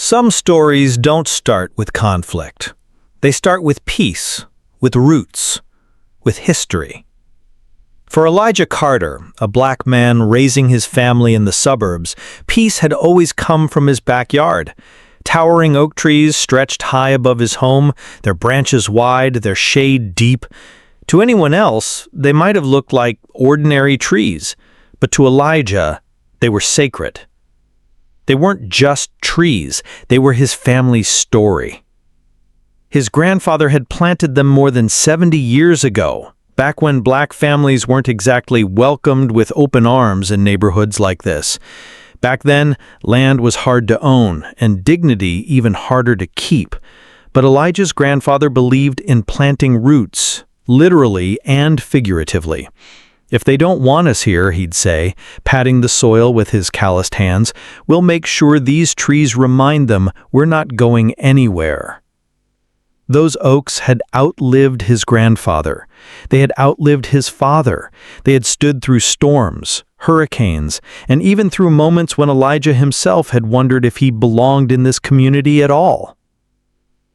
Some stories don't start with conflict. They start with peace, with roots, with history. For Elijah Carter, a black man raising his family in the suburbs, peace had always come from his backyard. Towering oak trees stretched high above his home, their branches wide, their shade deep. To anyone else, they might have looked like ordinary trees, but to Elijah, they were sacred. They weren't just trees, they were his family's story. His grandfather had planted them more than 70 years ago, back when black families weren't exactly welcomed with open arms in neighborhoods like this. Back then, land was hard to own, and dignity even harder to keep. But Elijah's grandfather believed in planting roots, literally and figuratively. "If they don't want us here," he'd say, patting the soil with his calloused hands, "we'll make sure these trees remind them we're not going anywhere." Those oaks had outlived his grandfather. They had outlived his father. They had stood through storms, hurricanes, and even through moments when Elijah himself had wondered if he belonged in this community at all.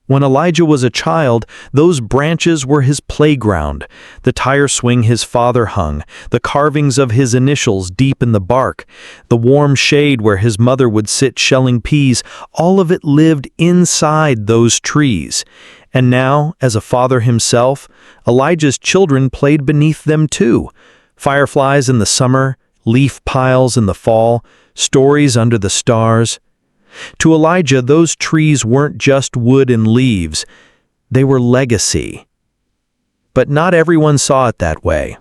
When Elijah was a child, those branches were his playground, the tire swing his father hung, the carvings of his initials deep in the bark, the warm shade where his mother would sit shelling peas, all of it lived inside those trees. And now, as a father himself, Elijah's children played beneath them too. Fireflies in the summer, leaf piles in the fall, stories under the stars. To Elijah, those trees weren't just wood and leaves, they were legacy. But not everyone saw it that way.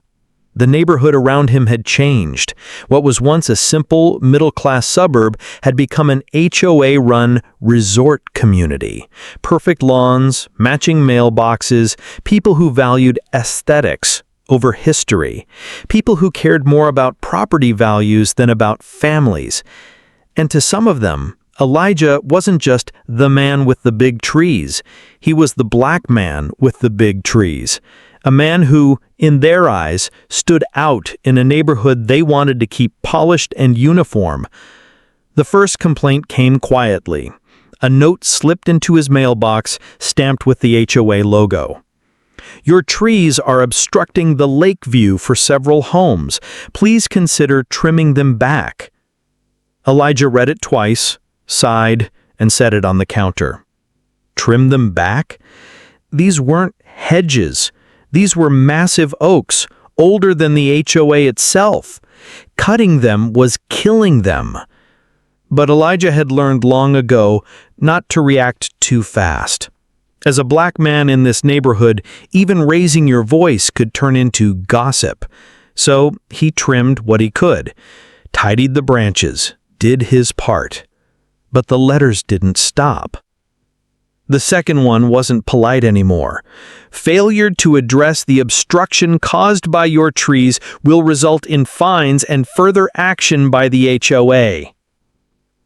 The neighborhood around him had changed. What was once a simple, middle-class suburb had become an HOA-run resort community. Perfect lawns, matching mailboxes, people who valued aesthetics over history, people who cared more about property values than about families. And to some of them, Elijah wasn't just the man with the big trees. He was the black man with the big trees. A man who, in their eyes, stood out in a neighborhood they wanted to keep polished and uniform. The first complaint came quietly. A note slipped into his mailbox, stamped with the HOA logo. "Your trees are obstructing the lake view for several homes. Please consider trimming them back." Elijah read it twice, sighed, and set it on the counter. Trim them back? These weren't hedges. These were massive oaks, older than the HOA itself. Cutting them was killing them. But Elijah had learned long ago not to react too fast. As a black man in this neighborhood, even raising your voice could turn into gossip. So he trimmed what he could, tidied the branches, did his part. But the letters didn't stop. The second one wasn't polite anymore. "Failure to address the obstruction caused by your trees will result in fines and further action by the HOA."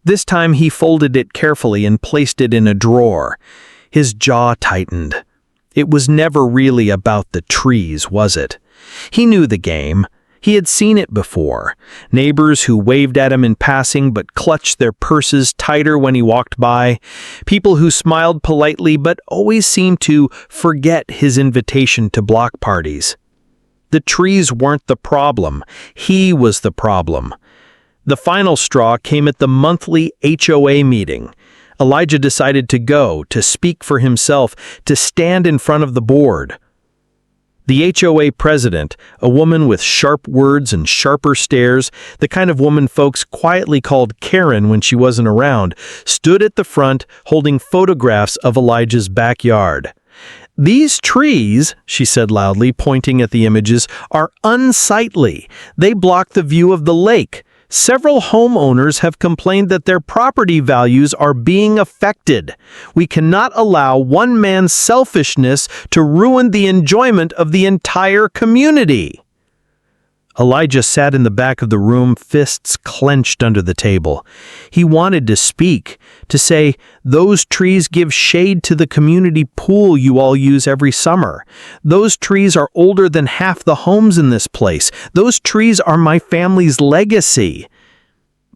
This time he folded it carefully and placed it in a drawer. His jaw tightened. It was never really about the trees, was it? He knew the game. He had seen it before. Neighbors who waved at him in passing but clutched their purses tighter when he walked by. People who smiled politely but always seemed to forget his invitation to block parties. The trees weren't the problem. He was the problem. The final straw came at the monthly HOA meeting. Elijah decided to go, to speak for himself, to stand in front of the board. The HOA president, a woman with sharp words and sharper stares, the kind of woman folks quietly called Karen when she wasn't around, stood at the front holding photographs of Elijah's backyard. "These trees," she said loudly, pointing at the images, "are unsightly. They block the view of the lake. Several homeowners have complained that their property values are being affected. We cannot allow one man's selfishness to ruin the enjoyment of the entire community." Elijah sat in the back of the room, fists clenched under the table. He wanted to speak, to say, "Those trees give shade to the community pool you all use every summer. Those trees are older than half the homes in this place. Those trees are my family's legacy."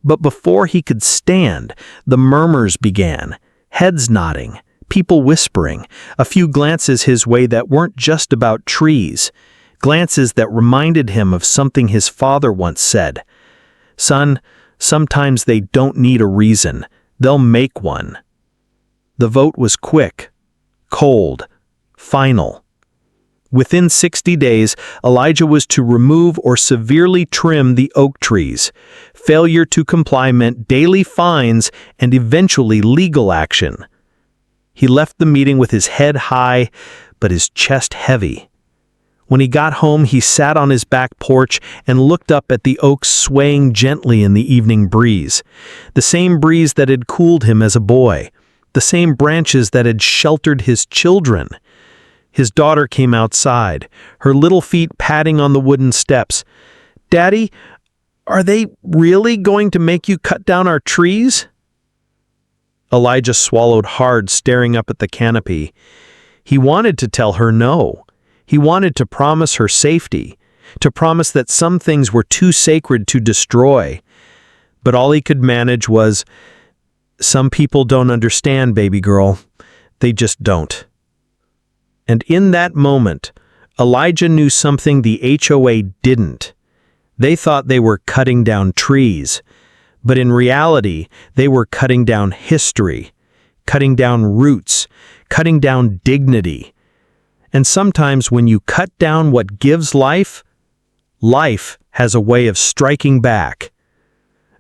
But before he could stand, the murmurs began, heads nodding, people whispering, a few glances his way that weren't just about trees, glances that reminded him of something his father once said. "Son, sometimes they don't need a reason, they'll make one." The vote was quick, cold, final. Within 60 days, Elijah was to remove or severely trim the oak trees. Failure to comply meant daily fines and eventually legal action. He left the meeting with his head high, but his chest heavy. When he got home, he sat on his back porch and looked up at the oaks swaying gently in the evening breeze. The same breeze that had cooled him as a boy. The same branches that had sheltered his children. His daughter came outside, her little feet padding on the wooden steps. "Daddy, are they really going to make you cut down our trees?" Elijah swallowed hard, staring up at the canopy. He wanted to tell her no. He wanted to promise her safety, to promise that some things were too sacred to destroy. But all he could manage was, "Some people don't understand, baby girl. They just don't." And in that moment, Elijah knew something the HOA didn't. They thought they were cutting down trees, but in reality, they were cutting down history, cutting down roots, cutting down dignity. And sometimes when you cut down what gives life, life has a way of striking back.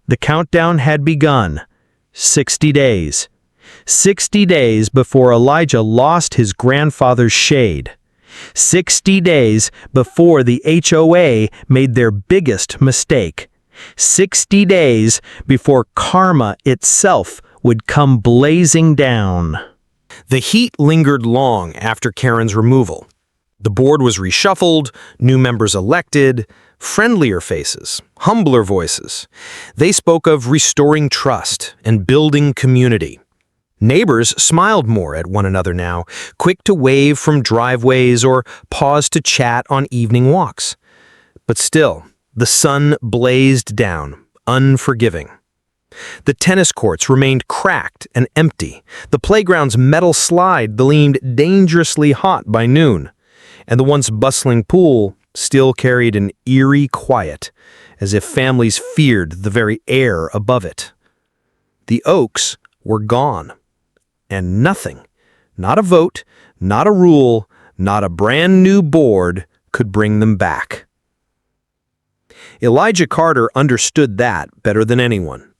The countdown had begun. 60 days. 60 days before Elijah lost his grandfather's shade. 60 days before the HOA made their biggest mistake. 60 days before karma itself would come blazing down. The heat lingered long after Karen's removal. The board was reshuffled, new members elected, friendlier faces, humbler voices. They spoke of restoring trust and building community. Neighbors smiled more at one another now, quick to wave from driveways or pause to chat on evening walks. But still, the sun blazed down, unforgiving. The tennis courts remained cracked and empty. The playground's metal slide gleamed dangerously hot by noon, and the once bustling pool still carried an eerie quiet, as if families feared the very air above it. The oaks were gone. And nothing, not a vote, not a rule, not a brand new board could bring them back. Elijah Carter understood that better than anyone.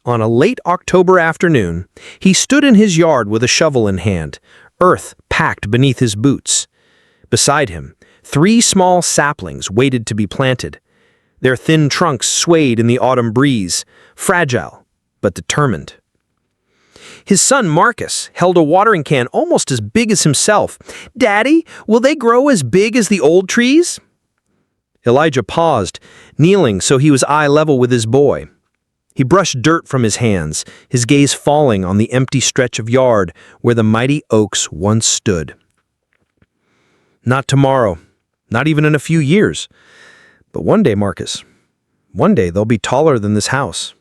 On a late October afternoon, he stood in his yard with a shovel in hand, earth packed beneath his boots. Beside him, 3 small saplings waited to be planted. Their thin trunks swayed in the autumn breeze, fragile but determined. His son Marcus held a watering can almost as big as himself. "Daddy, will they grow as big as the old trees?" Elijah paused, kneeling so he was eye level with his boy. He brushed dirt from his hands, his gaze falling on the empty stretch of yard where the mighty oaks once stood. "Not tomorrow, not even in a few years. But one day, Marcus, one day they'll be taller than this house."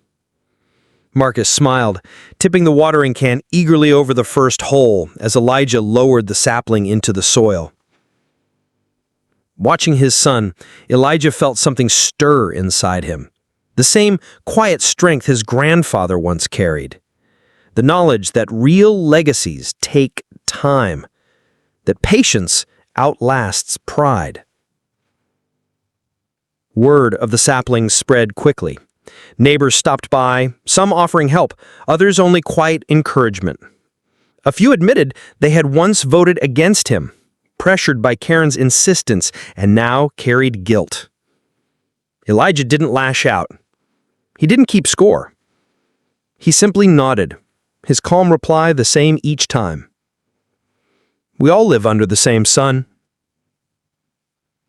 Marcus smiled, tipping the watering can eagerly over the first hole as Elijah lowered the sapling into the soil. Watching his son, Elijah felt something stir inside him. The same quiet strength his grandfather once carried. The knowledge that real legacies take time, that patience outlasts pride. Word of the saplings spread quickly. Neighbors stopped by, some offering help, others only quiet encouragement. A few admitted they had once voted against him, pressured by Karen's insistence, and now carried guilt. Elijah didn't lash out. He didn't keep score. He simply nodded, his calm reply the same each time. "We all live under the same sun."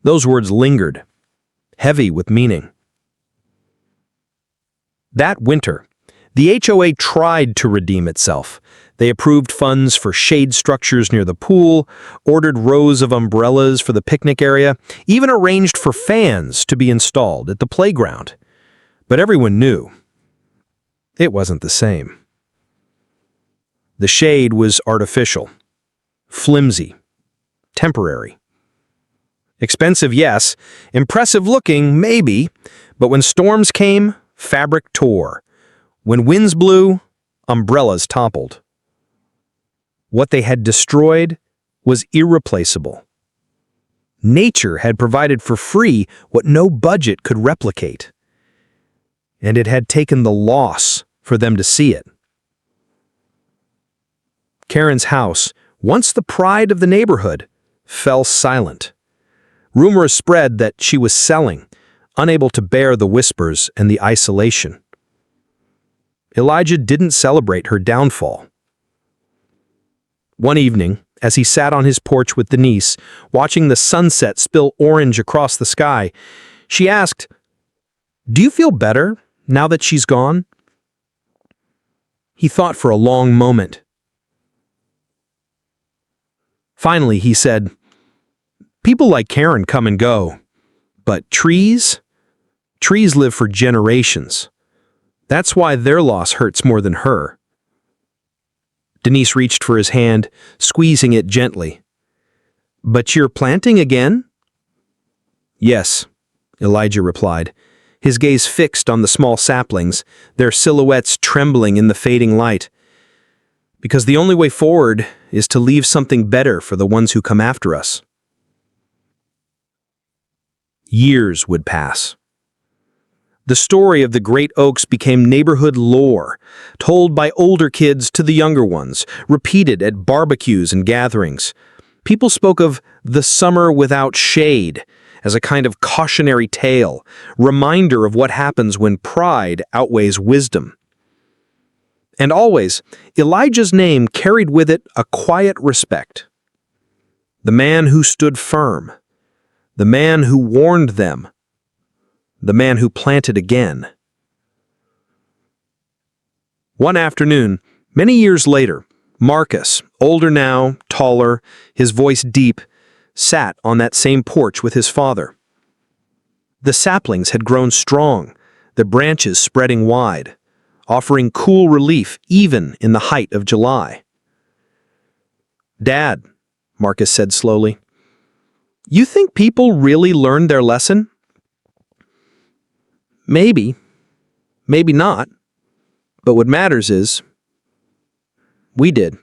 Those words lingered, heavy with meaning. That winter, the HOA tried to redeem itself. They approved funds for shade structures near the pool, ordered rows of umbrellas for the picnic area, even arranged for fans to be installed at the playground. But everyone knew It wasn't the same. The shade was artificial, flimsy, temporary. Expensive, yes. Impressive looking, maybe. But when storms came, fabric tore. When winds blew, umbrellas toppled. What they had destroyed was irreplaceable. Nature had provided for free what no budget could replicate. And it had taken the loss for them to see it. Karen's house, once the pride of the neighborhood, fell silent. Rumors spread that she was selling, unable to bear the whispers and the isolation. Elijah didn't celebrate her downfall. One evening, as he sat on his porch with Denise, watching the sunset spill orange across the sky, she asked, "Do you feel better now that she's gone?" He thought for a long moment. Finally, he said, "People like Karen come and go, but trees live for generations. That's why their loss hurts more than her." Denise reached for his hand, squeezing it gently. "But you're planting again?" "Yes," Elijah replied, his gaze fixed on the small saplings, their silhouettes trembling in the fading light. "Because the only way forward is to leave something better for the ones who come after us." Years would pass. The story of the great oaks became neighborhood lore, told by older kids to the younger ones, repeated at barbecues and gatherings. People spoke of the summer without shade as a kind of cautionary tale, reminder of what happens when pride outweighs wisdom. And always, Elijah's name carried with it a quiet respect. The man who stood firm, the man who warned them, the man who planted again. One afternoon, many years later, Marcus, older now, taller, his voice deep, sat on that same porch with his father. The saplings had grown strong, the branches spreading wide, offering cool relief even in the height of July. "Dad," Marcus said slowly, "you think people really learned their lesson?" "Maybe. Maybe not. But what matters is, we did."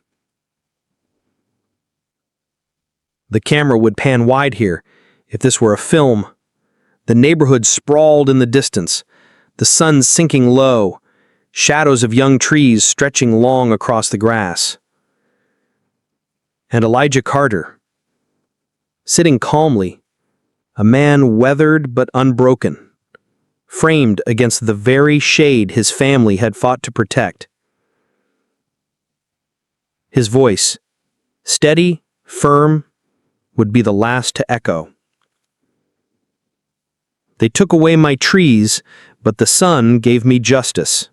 The camera would pan wide here, if this were a film. The neighborhood sprawled in the distance, the sun sinking low, shadows of young trees stretching long across the grass. And Elijah Carter, sitting calmly, a man weathered but unbroken, framed against the very shade his family had fought to protect. His voice, steady, firm, would be the last to echo. "They took away my trees, but the sun gave me justice,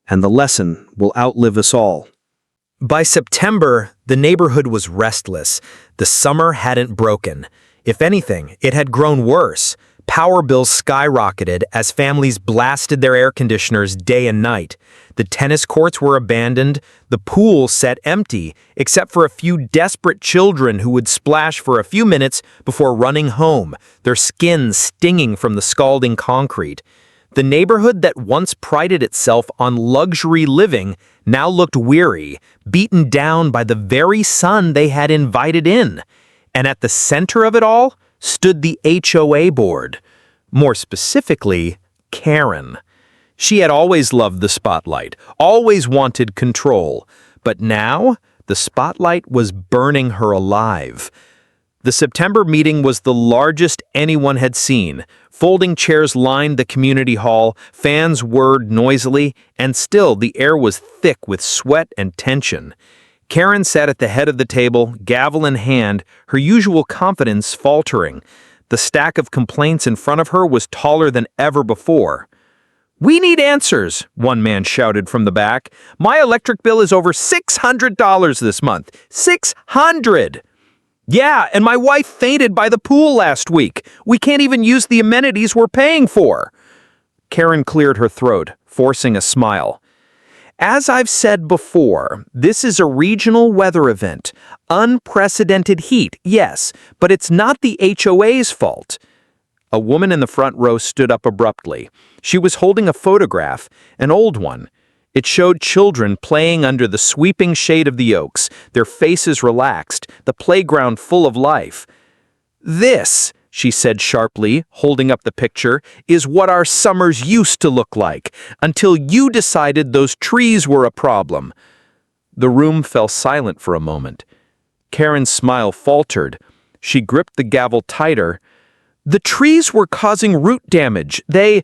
and the lesson will outlive us all." By September, the neighborhood was restless. The summer hadn't broken. If anything, it had grown worse. Power bills skyrocketed as families blasted their air conditioners day and night. The tennis courts were abandoned, the pool set empty, except for a few desperate children who would splash for a few minutes before running home, their skins stinging from the scalding concrete. The neighborhood that once prided itself on luxury living now looked weary, beaten down by the very sun they had invited in. And at the center of it all stood the HOA board. More specifically, Karen. She had always loved the spotlight, always wanted control. But now, the spotlight was burning her alive. The September meeting was the largest anyone had seen. Folding chairs lined the community hall, fans whirred noisily, and still the air was thick with sweat and tension. Karen sat at the head of the table, gavel in hand, her usual confidence faltering. The stack of complaints in front of her was taller than ever before. "We need answers," one man shouted from the back. "My electric bill is over $600 this month. $600! Yeah, and my wife fainted by the pool last week. We can't even use the amenities we're paying for." Karen cleared her throat, forcing a smile. As I've said before, this is a regional weather event. Unprecedented heat, yes, but it's not the HOA's fault. A woman in the front row stood up abruptly. She was holding a photograph, an old one. It showed children playing under the sweeping shade of the oaks, their faces relaxed, the playground full of life. "This," she said sharply, holding up the picture, "is what our summers used to look like, until you decided those trees were a problem." The room fell silent for a moment. Karen's smile faltered. She gripped the gavel tighter. "The trees were causing root damage. They—"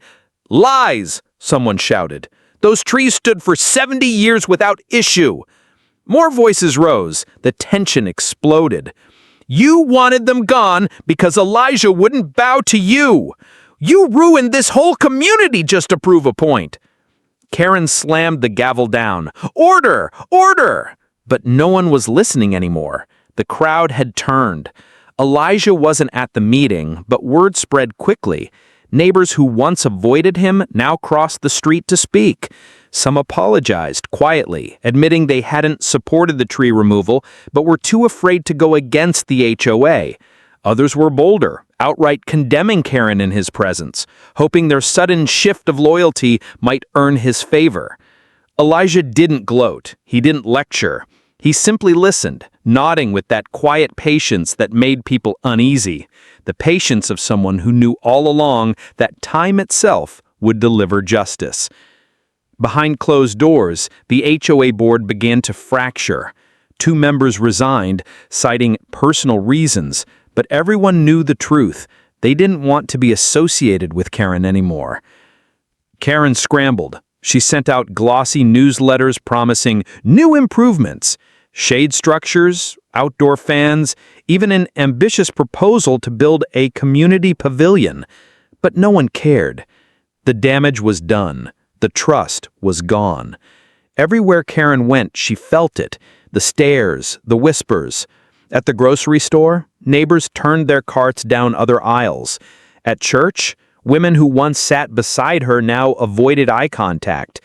"Lies!" someone shouted. "Those trees stood for 70 years without issue." More voices rose. The tension exploded. "You wanted them gone because Elijah wouldn't bow to you. You ruined this whole community just to prove a point." Karen slammed the gavel down. "Order! Order!" But no one was listening anymore. The crowd had turned. Elijah wasn't at the meeting, but word spread quickly. Neighbors who once avoided him now crossed the street to speak. Some apologized quietly, admitting they hadn't supported the tree removal, but were too afraid to go against the HOA. Others were bolder, outright condemning Karen in his presence, hoping their sudden shift of loyalty might earn his favor. Elijah didn't gloat. He didn't lecture. He simply listened, nodding with that quiet patience that made people uneasy, the patience of someone who knew all along that time itself would deliver justice. Behind closed doors, the HOA board began to fracture. 2 members resigned, citing personal reasons, but everyone knew the truth. They didn't want to be associated with Karen anymore. Karen scrambled. She sent out glossy newsletters promising new improvements, shade structures, outdoor fans, even an ambitious proposal to build a community pavilion. But no one cared. The damage was done. The trust was gone. Everywhere Karen went, she felt it. The stares, the whispers. At the grocery store, neighbors turned their carts down other aisles. At church, women who once sat beside her now avoided eye contact.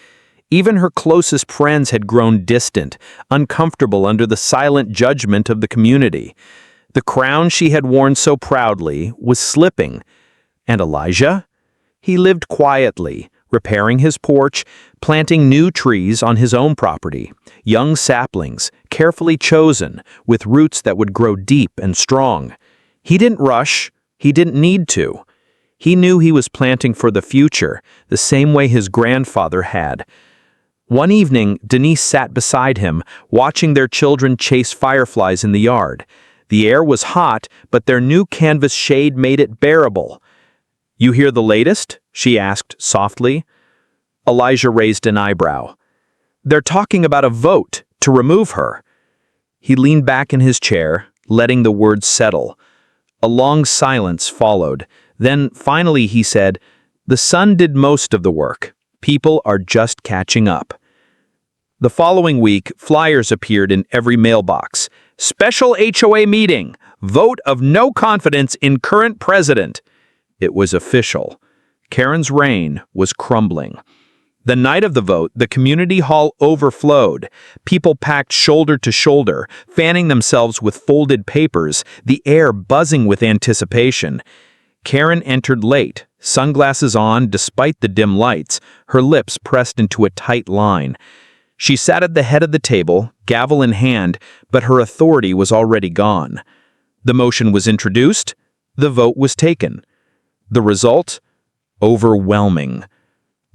Even her closest friends had grown distant, uncomfortable under the silent judgment of the community. The crown she had worn so proudly was slipping. And Elijah? He lived quietly, repairing his porch, planting new trees on his own property, young saplings, carefully chosen, with roots that would grow deep and strong. He didn't rush. He didn't need to. He knew he was planting for the future, the same way his grandfather had. One evening, Denise sat beside him, watching their children chase fireflies in the yard. The air was hot, but their new canvas shade made it bearable. "You hear the latest?" she asked softly. Elijah raised an eyebrow. "They're talking about a vote to remove her." He leaned back in his chair, letting the words settle. A long silence followed. Then, finally, he said, "The sun did most of the work. People are just catching up." The following week, flyers appeared in every mailbox. "Special HOA meeting. Vote of no confidence in current president." It was official. Karen's reign was crumbling. The night of the vote, the community hall overflowed. People packed shoulder to shoulder, fanning themselves with folded papers, the air buzzing with anticipation. Karen entered late, sunglasses on despite the dim lights, her lips pressed into a tight line. She sat at the head of the table, gavel in hand, but her authority was already gone. The motion was introduced. The vote was taken. The result? Overwhelming.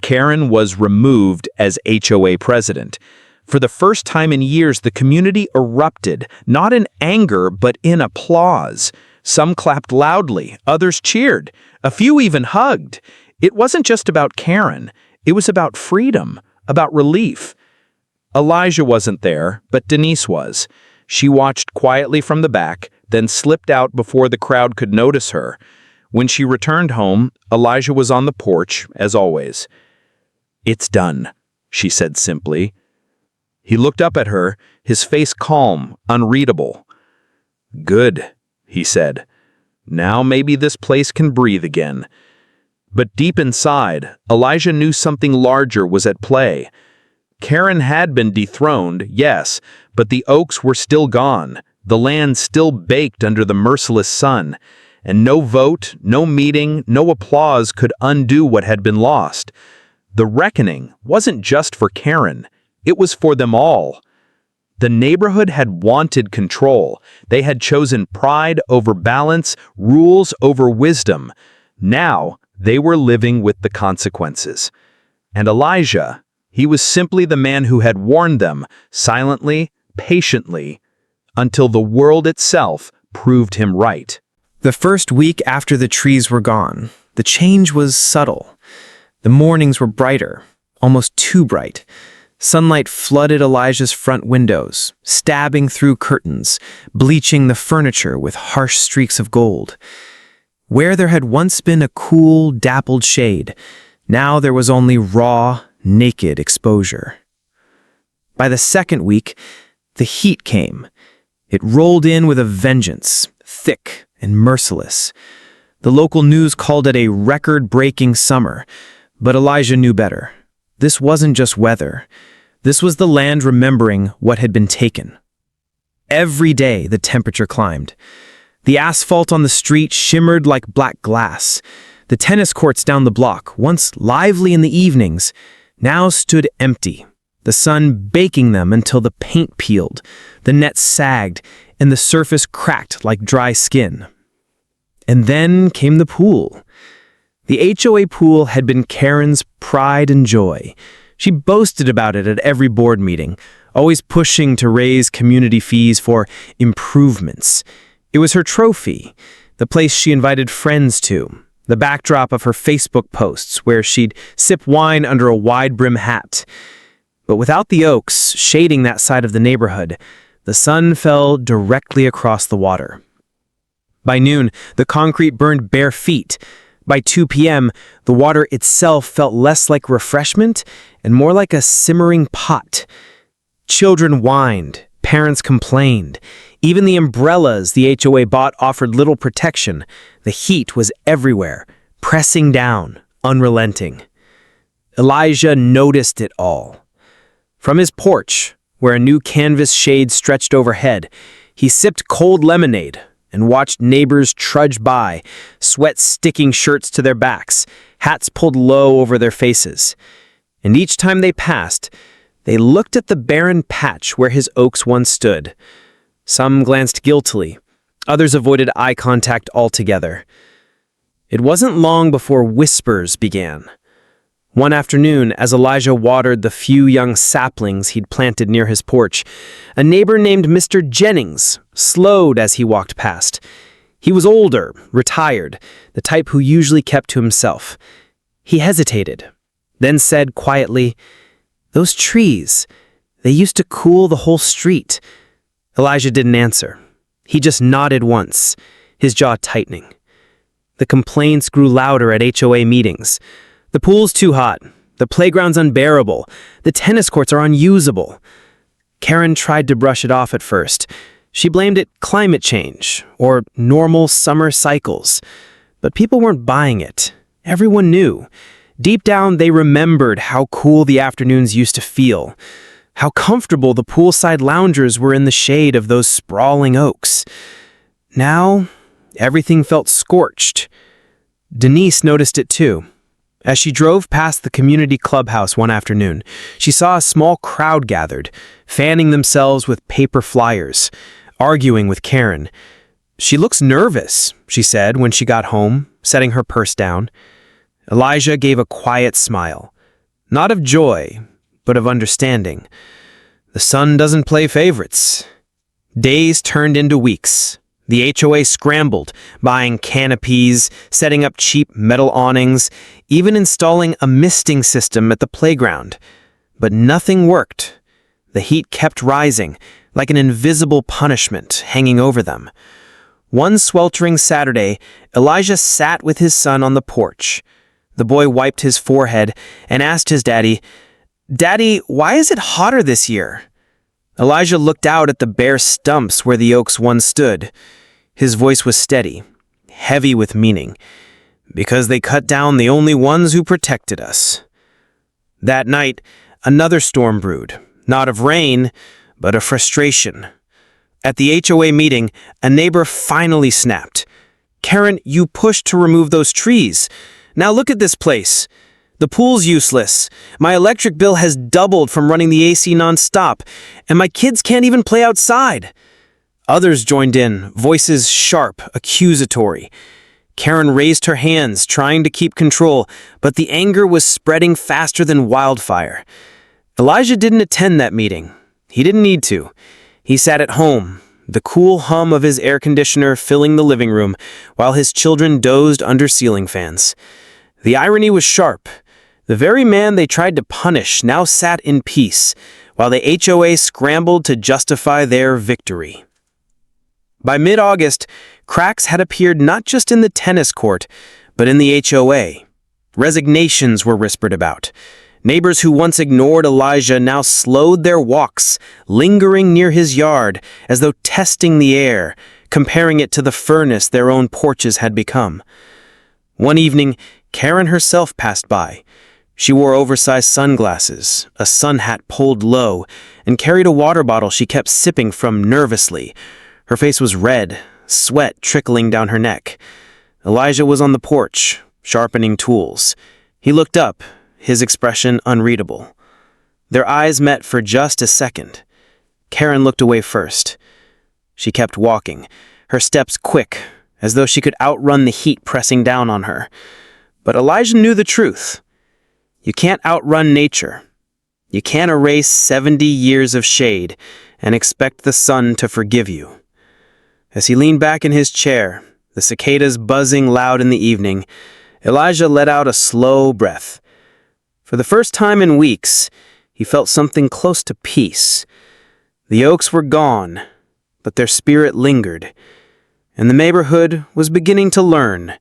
Karen was removed as HOA president. For the first time in years, the community erupted, not in anger, but in applause. Some clapped loudly, others cheered, a few even hugged. It wasn't just about Karen. It was about freedom, about relief. Elijah wasn't there, but Denise was. She watched quietly from the back, then slipped out before the crowd could notice her. When she returned home, Elijah was on the porch, as always. "It's done," she said simply. He looked up at her, his face calm, unreadable. "Good," he said. "Now maybe this place can breathe again." But deep inside, Elijah knew something larger was at play. Karen had been dethroned, yes, but the oaks were still gone, the land still baked under the merciless sun, and no vote, no meeting, no applause could undo what had been lost. The reckoning wasn't just for Karen, it was for them all. The neighborhood had wanted control. They had chosen pride over balance, rules over wisdom. Now, they were living with the consequences. And Elijah, he was simply the man who had warned them, silently, patiently, until the world itself proved him right. The first week after the trees were gone, the change was subtle. The mornings were brighter, almost too bright. Sunlight flooded Elijah's front windows, stabbing through curtains, bleaching the furniture with harsh streaks of gold. Where there had once been a cool, dappled shade, now there was only raw, naked exposure. By the second week, the heat came. It rolled in with a vengeance, thick and merciless. The local news called it a record-breaking summer, but Elijah knew better. This wasn't just weather. This was the land remembering what had been taken. Every day the temperature climbed. The asphalt on the street shimmered like black glass. The tennis courts down the block, once lively in the evenings, now stood empty, the sun baking them until the paint peeled, the nets sagged, and the surface cracked like dry skin. And then came the pool. The HOA pool had been Karen's pride and joy. She boasted about it at every board meeting, always pushing to raise community fees for improvements. It was her trophy, the place she invited friends to, the backdrop of her Facebook posts where she'd sip wine under a wide-brim hat. But without the oaks shading that side of the neighborhood, the sun fell directly across the water. By noon, the concrete burned bare feet. By 2 p.m., the water itself felt less like refreshment and more like a simmering pot. Children whined, parents complained. Even the umbrellas the HOA bought offered little protection. The heat was everywhere, pressing down, unrelenting. Elijah noticed it all. From his porch, where a new canvas shade stretched overhead, he sipped cold lemonade and watched neighbors trudge by, sweat sticking shirts to their backs, hats pulled low over their faces. And each time they passed, they looked at the barren patch where his oaks once stood. Some glanced guiltily, others avoided eye contact altogether. It wasn't long before whispers began. One afternoon, as Elijah watered the few young saplings he'd planted near his porch, a neighbor named Mr. Jennings slowed as he walked past. He was older, retired, the type who usually kept to himself. He hesitated, then said quietly, "Those trees, they used to cool the whole street." Elijah didn't answer. He just nodded once, his jaw tightening. The complaints grew louder at HOA meetings. The pool's too hot. The playground's unbearable. The tennis courts are unusable. Karen tried to brush it off at first. She blamed it climate change or normal summer cycles. But people weren't buying it. Everyone knew. Deep down, they remembered how cool the afternoons used to feel, how comfortable the poolside loungers were in the shade of those sprawling oaks. Now, everything felt scorched. Denise noticed it too. As she drove past the community clubhouse one afternoon, she saw a small crowd gathered, fanning themselves with paper flyers, arguing with Karen. "She looks nervous," she said when she got home, setting her purse down. Elijah gave a quiet smile, not of joy, but of understanding. The sun doesn't play favorites. Days turned into weeks. The HOA scrambled, buying canopies, setting up cheap metal awnings, even installing a misting system at the playground. But nothing worked. The heat kept rising, like an invisible punishment hanging over them. One sweltering Saturday, Elijah sat with his son on the porch. The boy wiped his forehead and asked his daddy, "Daddy, why is it hotter this year?" Elijah looked out at the bare stumps where the oaks once stood. His voice was steady, heavy with meaning, "Because they cut down the only ones who protected us." That night, Another storm brewed, not of rain, but of frustration. At the HOA meeting, a neighbor finally snapped. "Karen, you pushed to remove those trees. Now look at this place. The pool's useless. My electric bill has doubled from running the AC nonstop, and my kids can't even play outside." Others joined in, voices sharp, accusatory. Karen raised her hands, trying to keep control, but the anger was spreading faster than wildfire. Elijah didn't attend that meeting. He didn't need to. He sat at home, the cool hum of his air conditioner filling the living room, while his children dozed under ceiling fans. The irony was sharp. The very man they tried to punish now sat in peace, while the HOA scrambled to justify their victory. By mid-August, cracks had appeared not just in the tennis court, but in the HOA. Resignations were whispered about. Neighbors who once ignored Elijah now slowed their walks, lingering near his yard, as though testing the air, comparing it to the furnace their own porches had become. One evening, Karen herself passed by. She wore oversized sunglasses, a sun hat pulled low, and carried a water bottle she kept sipping from nervously. Her face was red, sweat trickling down her neck. Elijah was on the porch, sharpening tools. He looked up, his expression unreadable. Their eyes met for just a second. Karen looked away first. She kept walking, her steps quick, as though she could outrun the heat pressing down on her. But Elijah knew the truth. You can't outrun nature. You can't erase 70 years of shade and expect the sun to forgive you. As he leaned back in his chair, the cicadas buzzing loud in the evening, Elijah let out a slow breath. For the first time in weeks, he felt something close to peace. The oaks were gone, but their spirit lingered, and the neighborhood was beginning to learn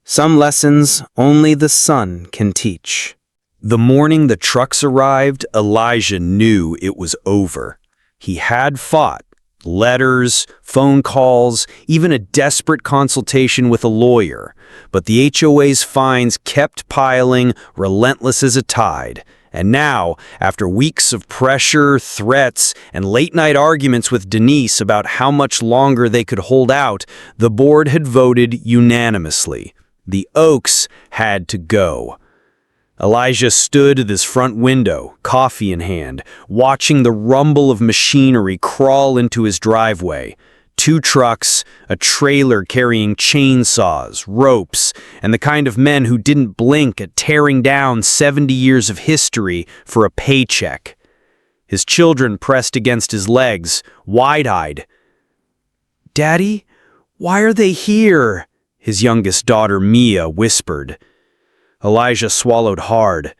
some lessons only the sun can teach. The morning the trucks arrived, Elijah knew it was over. He had fought. Letters, phone calls, even a desperate consultation with a lawyer. But the HOA's fines kept piling, relentless as a tide. And now, after weeks of pressure, threats, and late-night arguments with Denise about how much longer they could hold out, the board had voted unanimously. The Oaks had to go. Elijah stood at his front window, coffee in hand, watching the rumble of machinery crawl into his driveway. 2 trucks, a trailer carrying chainsaws, ropes, and the kind of men who didn't blink at tearing down 70 years of history for a paycheck. His children pressed against his legs, wide-eyed. "Daddy, why are they here?" his youngest daughter Mia whispered. Elijah swallowed hard.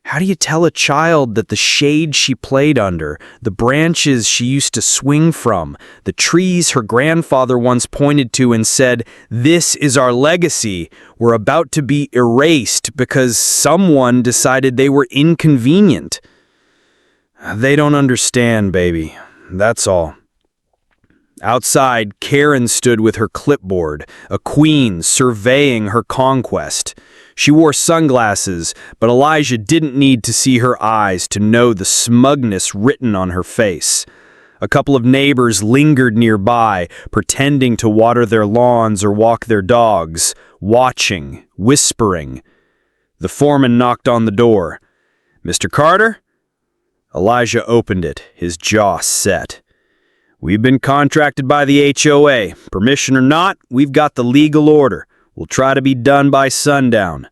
How do you tell a child that the shade she played under, the branches she used to swing from, the trees her grandfather once pointed to and said, "This is our legacy," were about to be erased because someone decided they were inconvenient? They don't understand, baby. That's all. Outside, Karen stood with her clipboard, a queen surveying her conquest. She wore sunglasses, but Elijah didn't need to see her eyes to know the smugness written on her face. A couple of neighbors lingered nearby, pretending to water their lawns or walk their dogs, watching, whispering. The foreman knocked on the door. "Mr. Carter?" Elijah opened it, his jaw set. "We've been contracted by the HOA. Permission or not, we've got the legal order. We'll try to be done by sundown."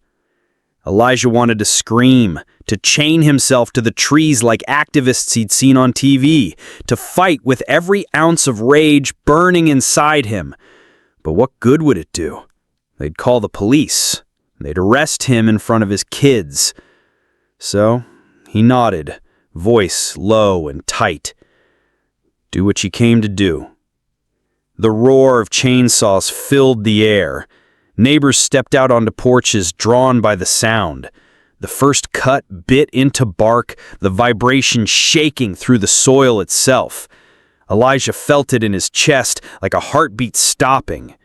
Elijah wanted to scream, to chain himself to the trees like activists he'd seen on TV, to fight with every ounce of rage burning inside him. But what good would it do? They'd call the police. They'd arrest him in front of his kids. So he nodded, voice low and tight. Do what you came to do. The roar of chainsaws filled the air. Neighbors stepped out onto porches, drawn by the sound. The first cut bit into bark, the vibration shaking through the soil itself. Elijah felt it in his chest like a heartbeat stopping.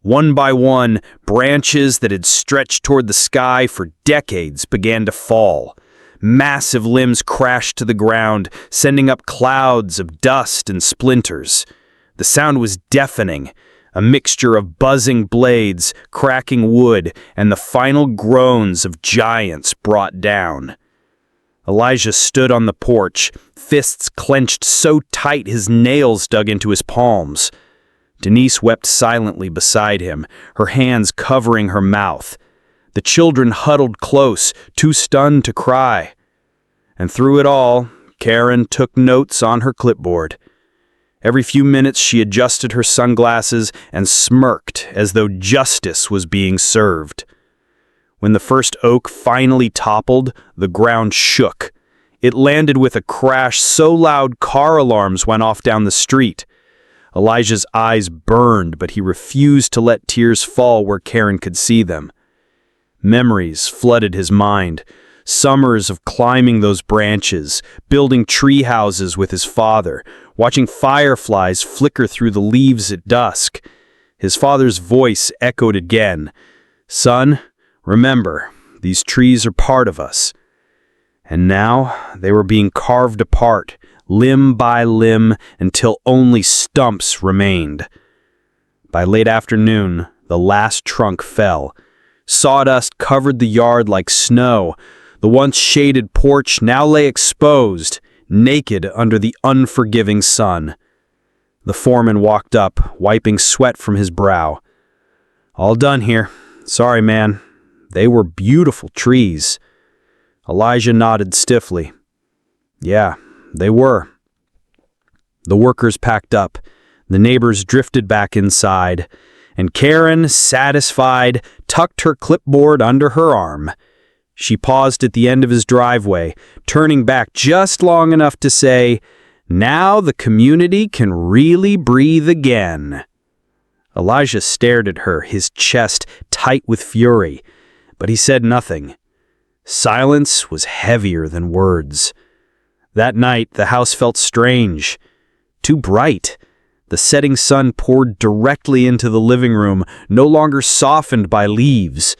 One by one, branches that had stretched toward the sky for decades began to fall. Massive limbs crashed to the ground, sending up clouds of dust and splinters. The sound was deafening, a mixture of buzzing blades, cracking wood, and the final groans of giants brought down. Elijah stood on the porch, fists clenched so tight his nails dug into his palms. Denise wept silently beside him, her hands covering her mouth. The children huddled close, too stunned to cry. And through it all, Karen took notes on her clipboard. Every few minutes she adjusted her sunglasses and smirked as though justice was being served. When the first oak finally toppled, the ground shook. It landed with a crash so loud car alarms went off down the street. Elijah's eyes burned, but he refused to let tears fall where Karen could see them. Memories flooded his mind. Summers of climbing those branches, building tree houses with his father, watching fireflies flicker through the leaves at dusk. His father's voice echoed again. "Son, remember, these trees are part of us." And now they were being carved apart, limb by limb, until only stumps remained. By late afternoon, the last trunk fell. Sawdust covered the yard like snow. The once shaded porch now lay exposed, naked under the unforgiving sun. The foreman walked up, wiping sweat from his brow. "All done here. Sorry, man. They were beautiful trees." Elijah nodded stiffly. "Yeah, they were." The workers packed up. The neighbors drifted back inside. And Karen, satisfied, tucked her clipboard under her arm. She paused at the end of his driveway, turning back just long enough to say, "Now the community can really breathe again." Elijah stared at her, his chest tight with fury, but he said nothing. Silence was heavier than words. That night, the house felt strange, too bright. The setting sun poured directly into the living room, no longer softened by leaves.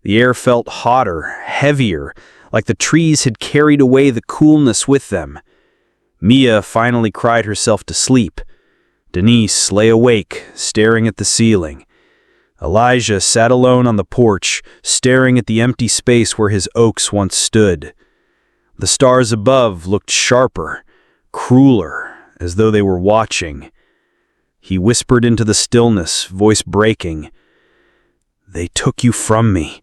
The air felt hotter, heavier, like the trees had carried away the coolness with them. Mia finally cried herself to sleep. Denise lay awake, staring at the ceiling. Elijah sat alone on the porch, staring at the empty space where his oaks once stood. The stars above looked sharper, crueler, as though they were watching. He whispered into the stillness, voice breaking. "They took you from me,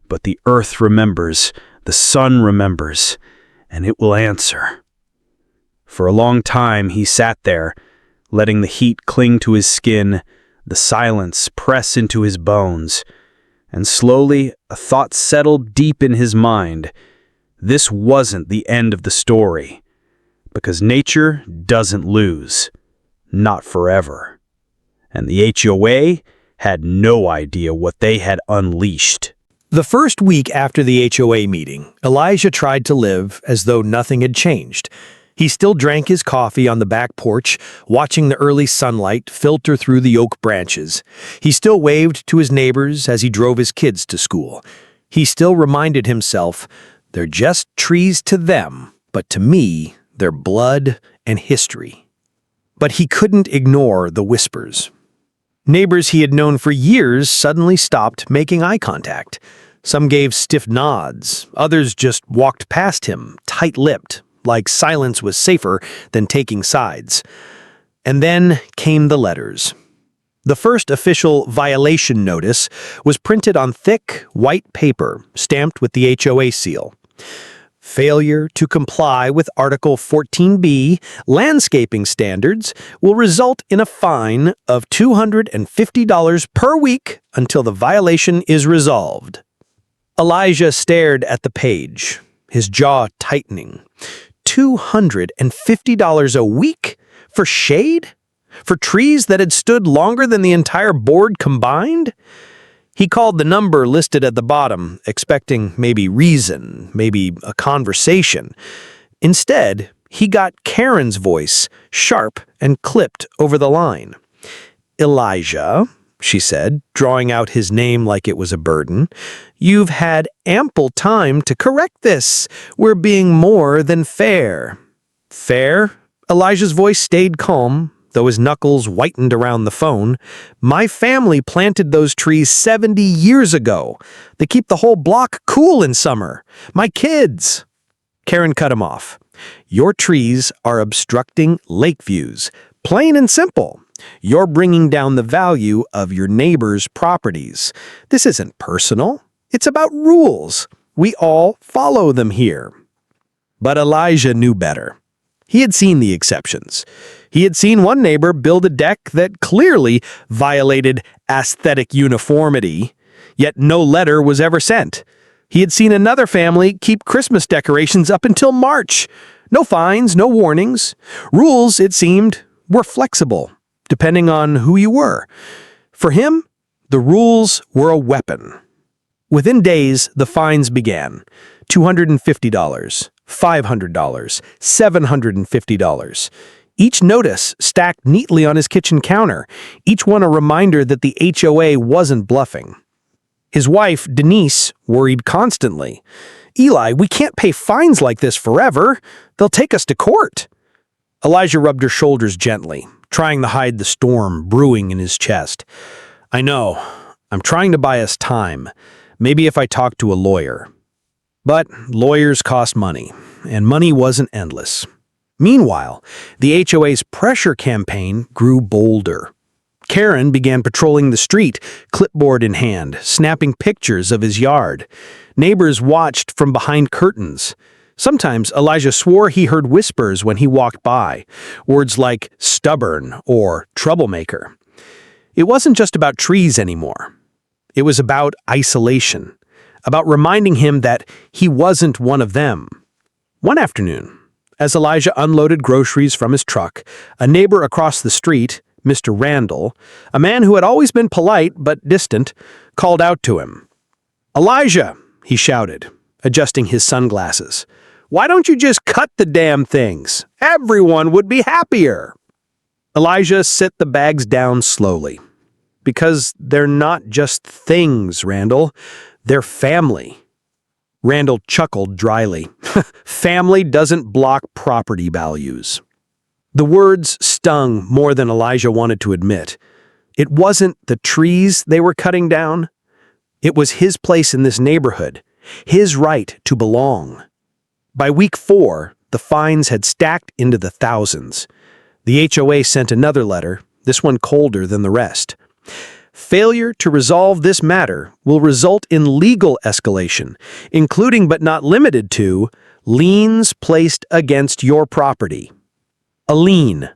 but the earth remembers, the sun remembers, and it will answer." For a long time he sat there, letting the heat cling to his skin, the silence press into his bones. And slowly a thought settled deep in his mind. This wasn't the end of the story, because nature doesn't lose. Not forever. And the HOA had no idea what they had unleashed. The first week after the HOA meeting, Elijah tried to live as though nothing had changed. He still drank his coffee on the back porch, watching the early sunlight filter through the oak branches. He still waved to his neighbors as he drove his kids to school. He still reminded himself, they're just trees to them, but to me, they're blood and history. But he couldn't ignore the whispers. Neighbors he had known for years suddenly stopped making eye contact. Some gave stiff nods, others just walked past him, tight-lipped, like silence was safer than taking sides. And then came the letters. The first official violation notice was printed on thick, white paper, stamped with the HOA seal. Failure to comply with Article 14B landscaping standards will result in a fine of $250 per week until the violation is resolved. Elijah stared at the page, his jaw tightening. $250 a week? For shade? For trees that had stood longer than the entire board combined? He called the number listed at the bottom, expecting maybe reason, maybe a conversation. Instead, he got Karen's voice, sharp and clipped over the line. "Elijah, she said, drawing out his name like it was a burden. "You've had ample time to correct this. We're being more than fair." "Fair?" Elijah's voice stayed calm, though his knuckles whitened around the phone. "My family planted those trees 70 years ago. They keep the whole block cool in summer. My kids." Karen cut him off. "Your trees are obstructing lake views. Plain and simple. You're bringing down the value of your neighbor's properties. This isn't personal. It's about rules. We all follow them here." But Elijah knew better. He had seen the exceptions. He had seen one neighbor build a deck that clearly violated aesthetic uniformity, yet no letter was ever sent. He had seen another family keep Christmas decorations up until March. No fines, no warnings. Rules, it seemed, were flexible, depending on who you were. For him, the rules were a weapon. Within days, the fines began. $250, $500, $750. Each notice stacked neatly on his kitchen counter, each one a reminder that the HOA wasn't bluffing. His wife, Denise, worried constantly. "Eli, we can't pay fines like this forever. They'll take us to court." Elijah rubbed her shoulders gently, trying to hide the storm brewing in his chest. "I know. I'm trying to buy us time. Maybe if I talk to a lawyer." But lawyers cost money, and money wasn't endless. Meanwhile, the HOA's pressure campaign grew bolder. Karen began patrolling the street, clipboard in hand, snapping pictures of his yard. Neighbors watched from behind curtains. Sometimes Elijah swore he heard whispers when he walked by, words like stubborn or troublemaker. It wasn't just about trees anymore. It was about isolation, about reminding him that he wasn't one of them. One afternoon, as Elijah unloaded groceries from his truck, a neighbor across the street, Mr. Randall, a man who had always been polite but distant, called out to him. "Elijah," he shouted, adjusting his sunglasses, "why don't you just cut the damn things? Everyone would be happier." Elijah set the bags down slowly. "Because they're not just things, Randall. They're family." Randall chuckled dryly. "Family doesn't block property values." The words stung more than Elijah wanted to admit. It wasn't the trees they were cutting down. It was his place in this neighborhood, his right to belong. By week 4, the fines had stacked into the thousands. The HOA sent another letter, this one colder than the rest. "Failure to resolve this matter will result in legal escalation, including but not limited to liens placed against your property." A lien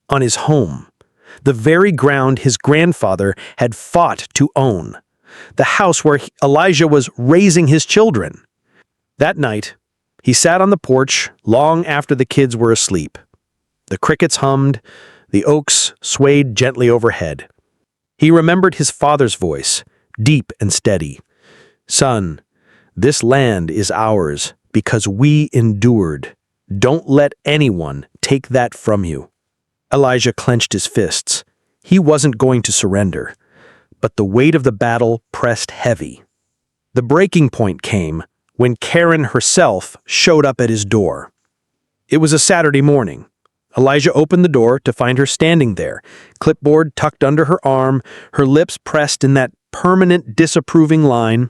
on his home, the very ground his grandfather had fought to own, the house where Elijah was raising his children. That night, he sat on the porch long after the kids were asleep. The crickets hummed, the oaks swayed gently overhead. He remembered his father's voice, deep and steady. "Son, this land is ours because we endured. Don't let anyone take that from you." Elijah clenched his fists. He wasn't going to surrender. But the weight of the battle pressed heavy. The breaking point came when Karen herself showed up at his door. It was a Saturday morning. Elijah opened the door to find her standing there, clipboard tucked under her arm, her lips pressed in that permanent disapproving line.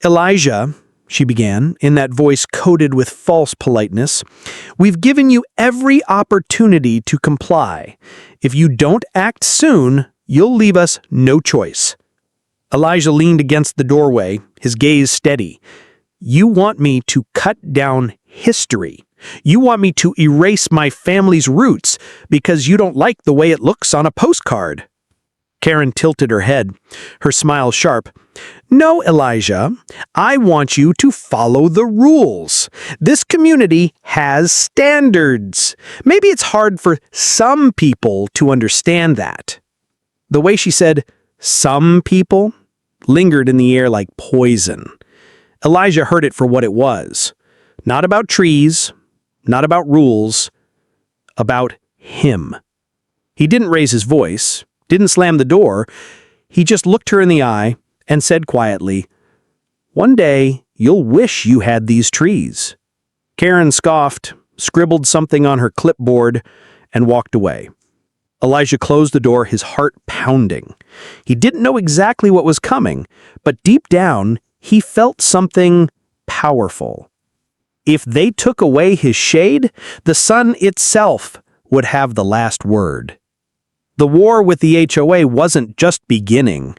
"Elijah," she began, in that voice coated with false politeness, "we've given you every opportunity to comply. If you don't act soon, you'll leave us no choice." Elijah leaned against the doorway, his gaze steady. "You want me to cut down history. You want me to erase my family's roots because you don't like the way it looks on a postcard." Karen tilted her head, her smile sharp. "No, Elijah, I want you to follow the rules. This community has standards. Maybe it's hard for some people to understand that." The way she said, "some people," lingered in the air like poison. Elijah heard it for what it was. Not about trees, not about rules, about him. He didn't raise his voice, didn't slam the door. He just looked her in the eye and said quietly, "One day, you'll wish you had these trees." Karen scoffed, scribbled something on her clipboard, and walked away. Elijah closed the door, his heart pounding. He didn't know exactly what was coming, but deep down, he felt something powerful. If they took away his shade, the sun itself would have the last word. The war with the HOA wasn't just beginning.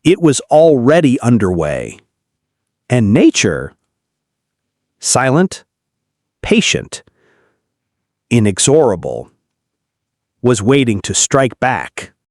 It was already underway. And nature, silent, patient, inexorable, was waiting to strike back.